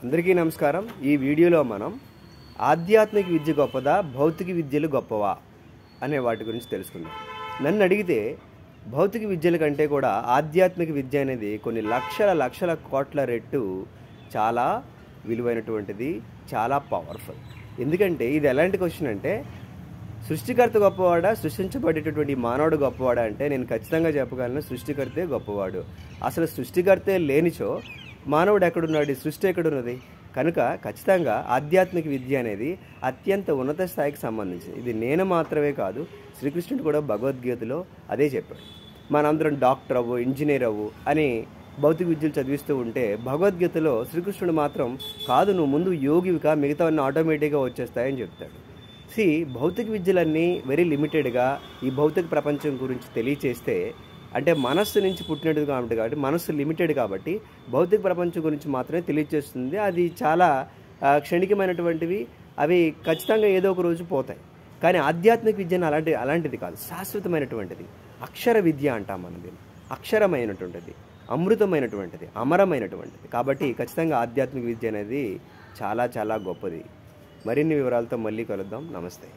అందరికీ నమస్కారం. ఈ వీడియోలో మనం ఆధ్యాత్మిక విద్య గొప్పదా, భౌతిక విద్యలు గొప్పవా అనే వాటి గురించి తెలుసుకుందాం. నన్ను అడిగితే భౌతిక విద్యల కంటే కూడా ఆధ్యాత్మిక విద్య అనేది కొన్ని లక్షల కోట్ల రెట్టు చాలా విలువైనటువంటిది, చాలా పవర్ఫుల్. ఎందుకంటే ఇది ఎలాంటి క్వశ్చన్ అంటే, సృష్టికర్త గొప్పవాడా, సృష్టించబడేటటువంటి మానవుడు గొప్పవాడా అంటే నేను ఖచ్చితంగా చెప్పగలను, సృష్టికర్తే గొప్పవాడు. అసలు సృష్టికర్తే లేనిచో మానవుడు ఎక్కడున్నాడు, సృష్టి ఎక్కడున్నది? కనుక ఖచ్చితంగా ఆధ్యాత్మిక విద్య అనేది అత్యంత ఉన్నత స్థాయికి సంబంధించింది. ఇది నేను మాత్రమే కాదు, శ్రీకృష్ణుడు కూడా భగవద్గీతలో అదే చెప్పాడు. మనందరం డాక్టర్ అవ్వు, ఇంజనీర్ అవ్వు అని భౌతిక విద్యలు చదివిస్తూ ఉంటే, భగవద్గీతలో శ్రీకృష్ణుడు మాత్రం కాదు, నువ్వు ముందు యోగివిగా, మిగతావన్నీ ఆటోమేటిక్గా వచ్చేస్తాయని చెప్తాడు. భౌతిక విద్యలన్నీ వెరీ లిమిటెడ్గా ఈ భౌతిక ప్రపంచం గురించి తెలియచేస్తే, అంటే మనస్సు నుంచి పుట్టినది కాబట్టి మనస్సు లిమిటెడ్ కాబట్టి భౌతిక ప్రపంచం గురించి మాత్రమే తెలియజేస్తుంది. అది చాలా క్షణికమైనటువంటివి, అవి ఖచ్చితంగా ఏదో ఒక రోజు పోతాయి. కానీ ఆధ్యాత్మిక విద్యను అలాంటిది కాదు, శాశ్వతమైనటువంటిది. అక్షర విద్య అంటాం మనం దీన్ని. అక్షరమైనటువంటిది, అమృతమైనటువంటిది, అమరమైనటువంటిది. కాబట్టి ఖచ్చితంగా ఆధ్యాత్మిక విద్య అనేది చాలా చాలా గొప్పది. మరిన్ని వివరాలతో మళ్ళీ కలుద్దాం. నమస్తే.